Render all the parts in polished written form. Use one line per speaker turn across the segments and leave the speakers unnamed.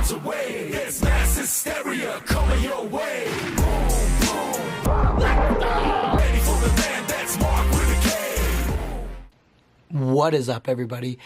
miles away. There's mass hysteria coming your way. Boom, boom. Ready for the band that's marked with a K.
What is up, everybody?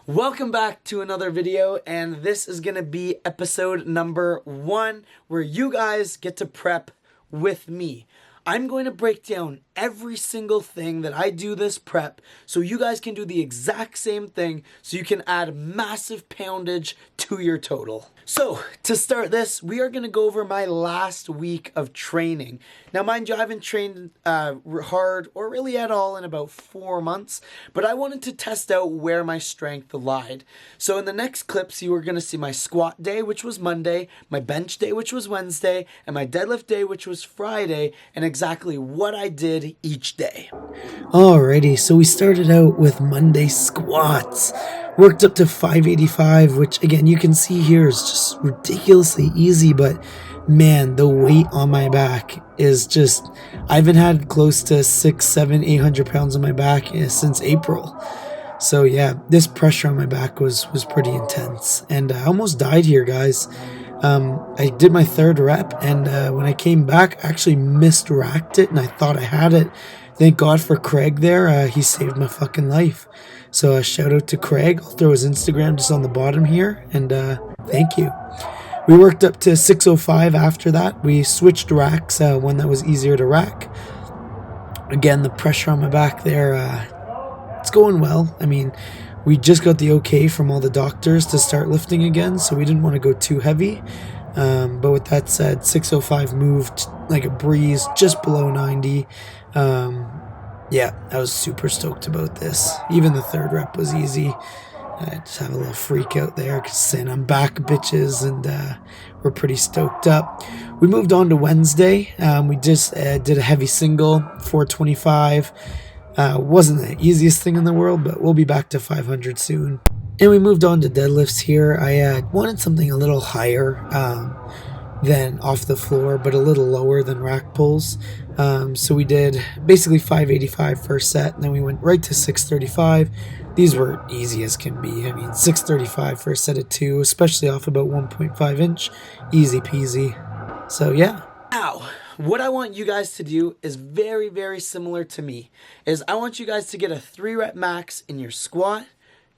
Welcome back to another video, and this is gonna be episode number 1 where you guys get to prep with me. I'm going to break down every single thing that I do this prep so you guys can do the exact same thing so you can add massive poundage to your total. So to start this, we are going to go over my last week of training. Now mind you, I haven't trained hard or really at all in about 4 months, but I wanted to test out where my strength lied. So in the next clips, you are going to see my squat day, which was Monday, my bench day, which was Wednesday, and my deadlift day, which was Friday, and exactly what I did each day. Alrighty, so we started out with Monday squats. Worked up to 585, which again, you can see here is just ridiculously easy, but man, the weight on my back is just, I haven't had close to 600, 700, 800 pounds on my back since April. So yeah, this pressure on my back was pretty intense, and I almost died here, guys. I did my 3rd rep, and when I came back, I actually misracked it, and I thought I had it. Thank God for Craig there. He saved my fucking life. So shout out to Craig. I'll throw his Instagram just on the bottom here, and thank you. We worked up to 605 after that. We switched racks, one that was easier to rack. Again, the pressure on my back there, it's going well. I mean, we just got the okay from all the doctors to start lifting again, so we didn't want to go too heavy. But with that said, 605 moved like a breeze, just below 90. Yeah, I was super stoked about this. Even the 3rd rep was easy. I just have a little freak out there because saying I'm back, bitches, and we're pretty stoked up. We moved on to Wednesday. We just did a heavy single, 425. Wasn't the easiest thing in the world, but we'll be back to 500 soon. And we moved on to deadlifts here. I wanted something a little higher than off the floor, but a little lower than rack pulls. So we did basically 585 first set, and then we went right to 635. These were easy as can be. I mean, 635 for a set of 2, especially off about 1.5 inch. Easy peasy. So yeah. Now, what I want you guys to do is very, very similar to me. Is I want you guys to get a 3 rep max in your squat,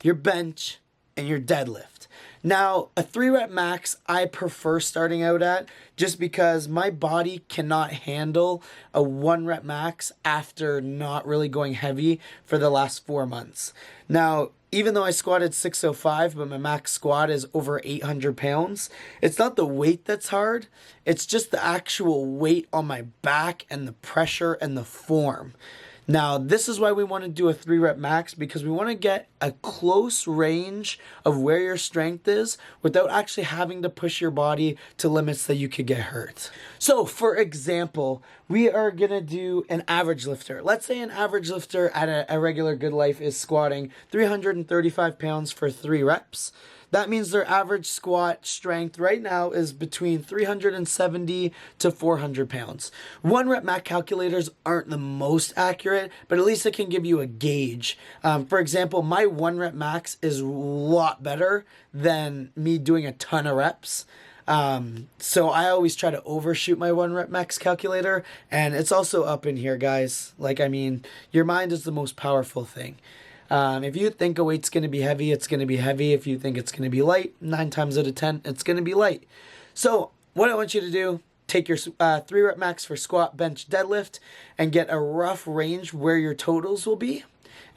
your bench, and your deadlift. Now, a 3 rep max I prefer starting out at just because my body cannot handle a 1 rep max after not really going heavy for the last 4 months. Now, even though I squatted 605, but my max squat is over 800 pounds, it's not the weight that's hard. It's just the actual weight on my back and the pressure and the form. Now, this is why we want to do a 3 rep max, because we want to get a close range of where your strength is without actually having to push your body to limits that you could get hurt. So, for example, we are going to do an average lifter. Let's say an average lifter at a regular Good Life is squatting 335 pounds for 3 reps. That means their average squat strength right now is between 370 to 400 pounds. 1 rep max calculators aren't the most accurate, but at least it can give you a gauge. For example, my 1 rep max is a lot better than me doing a ton of reps. So I always try to overshoot my 1 rep max calculator, and it's also up in here, guys. Like, I mean, your mind is the most powerful thing. If you think a weight's going to be heavy, it's going to be heavy. If you think it's going to be light, 9 times out of 10, it's going to be light. So what I want you to do, take your 3 rep max for squat, bench, deadlift, and get a rough range where your totals will be.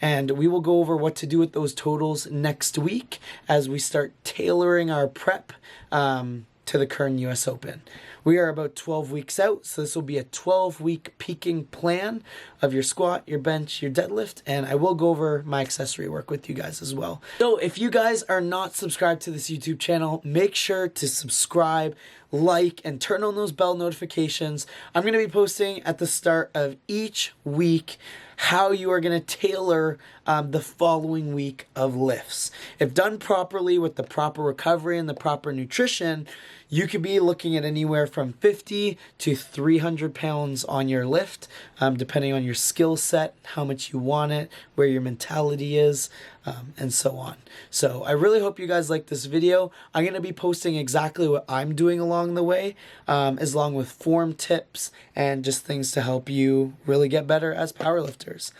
And we will go over what to do with those totals next week as we start tailoring our prep to the current US Open. We are about 12 weeks out, so this will be a 12-week peaking plan of your squat, your bench, your deadlift, and I will go over my accessory work with you guys as well. So if you guys are not subscribed to this YouTube channel, make sure to subscribe, like, and turn on those bell notifications. I'm going to be posting at the start of each week how you are going to tailor the following week of lifts. If done properly with the proper recovery and the proper nutrition, you could be looking at anywhere from 50 to 300 pounds on your lift, depending on your skill set, how much you want it, where your mentality is, and so on. So I really hope you guys like this video. I'm going to be posting exactly what I'm doing along the way, as along with form tips and just things to help you really get better as powerlifters.